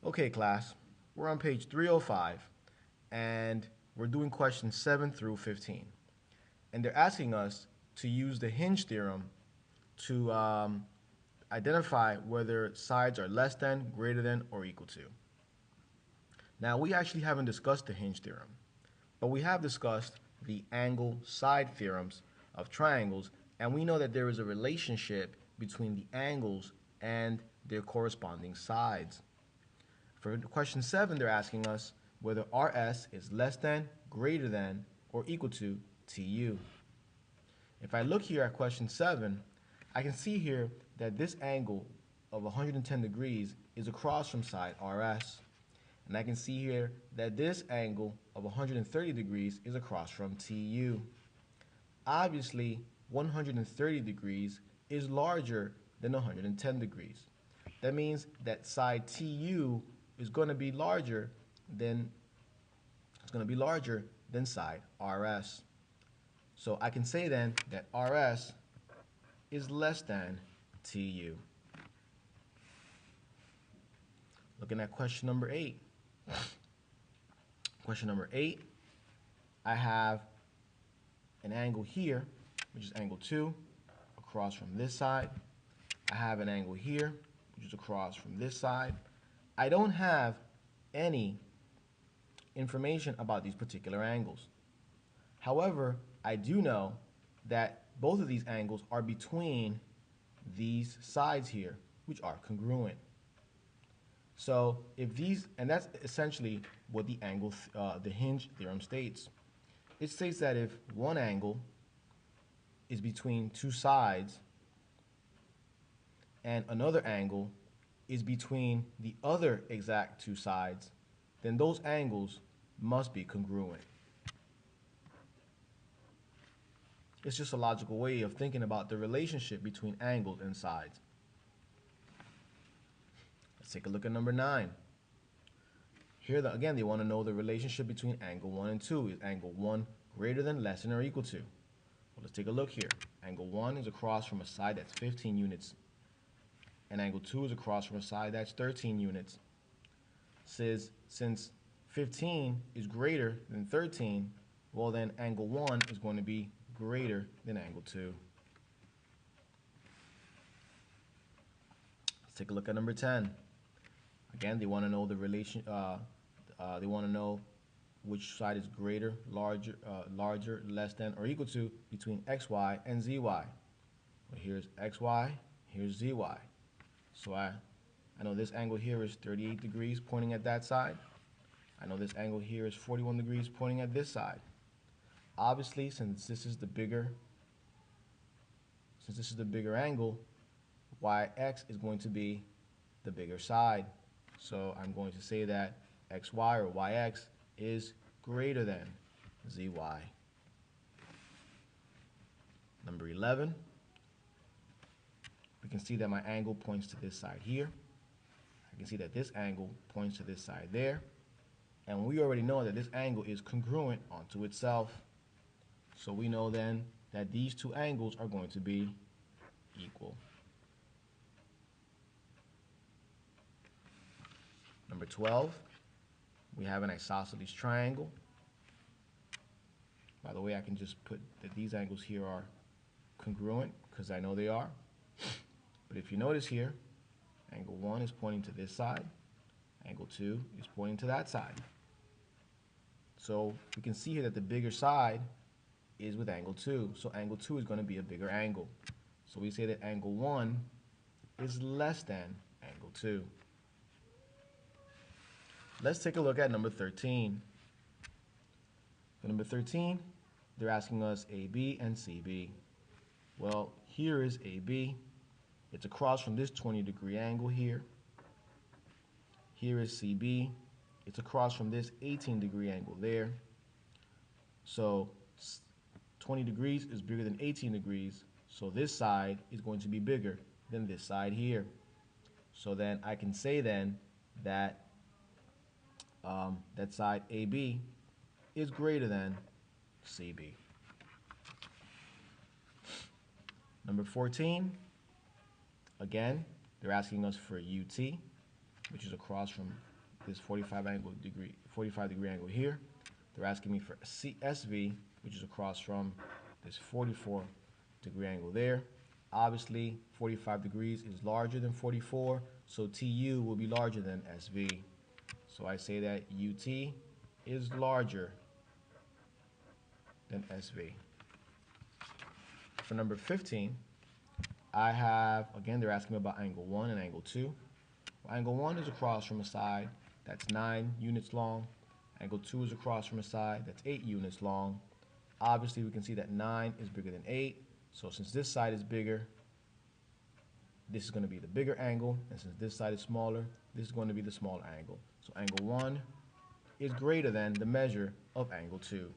Okay, class, we're on page 305, and we're doing questions 7 through 15. And they're asking us to use the hinge theorem to identify whether sides are less than, greater than, or equal to. Now, we actually haven't discussed the hinge theorem, but we have discussed the angle-side theorems of triangles, and we know that there is a relationship between the angles and their corresponding sides. For question 7, they're asking us whether RS is less than, greater than, or equal to TU. If I look here at question 7, I can see here that this angle of 110 degrees is across from side RS. And I can see here that this angle of 130 degrees is across from TU. Obviously, 130 degrees is larger than 110 degrees. That means that side TU is going to be larger than side RS. So I can say then that RS is less than TU. Looking at question number 8. Question number 8, I have an angle here, which is angle 2, across from this side. I have an angle here, which is across from this side. I don't have any information about these particular angles. However, I do know that both of these angles are between these sides here, which are congruent. So if these, and that's essentially what the hinge theorem states. It states that if one angle is between two sides and another angle is between the other exact two sides, then those angles must be congruent. It's just a logical way of thinking about the relationship between angles and sides. Let's take a look at number 9. Here, again, they want to know the relationship between angle 1 and 2. Is angle 1 greater than, less than, or equal to? Well, let's take a look here. Angle 1 is across from a side that's 15 units. And angle 2 is across from a side that's 13 units. Since 15 is greater than 13, well then angle 1 is going to be greater than angle 2. Let's take a look at number 10. Again, they want to know the relation. They want to know which side is greater, larger, less than, or equal to between xy and zy. Well, here's xy, here's zy. So I know this angle here is 38 degrees pointing at that side. I know this angle here is 41 degrees pointing at this side. Obviously, since this is the bigger angle, yx is going to be the bigger side. So I'm going to say that xy or yx is greater than zy. Number 11, we can see that my angle points to this side here. I can see that this angle points to this side there. And we already know that this angle is congruent onto itself. So we know then that these two angles are going to be equal. Number 12, we have an isosceles triangle. By the way, I can just put that these angles here are congruent because I know they are. But if you notice here, angle 1 is pointing to this side, angle 2 is pointing to that side. So we can see here that the bigger side is with angle 2. So angle 2 is going to be a bigger angle. So we say that angle 1 is less than angle 2. Let's take a look at number 13. For number 13, they're asking us AB and CB. Well, here is AB. It's across from this 20-degree angle here. Here is CB. It's across from this 18-degree angle there. So 20 degrees is bigger than 18 degrees. So this side is going to be bigger than this side here. So then I can say then that that side AB is greater than CB. Number 14, again, they're asking us for UT, which is across from this 45 degree angle here. They're asking me for CSV, which is across from this 44 degree angle there. Obviously, 45 degrees is larger than 44, so TU will be larger than SV. So I say that UT is larger than SV. For number 15, I have, again, they're asking me about angle 1 and angle 2. Well, angle 1 is across from a side that's 9 units long. Angle 2 is across from a side that's 8 units long. Obviously, we can see that 9 is bigger than 8. So since this side is bigger, this is going to be the bigger angle. And since this side is smaller, this is going to be the smaller angle. So angle 1 is greater than the measure of angle 2.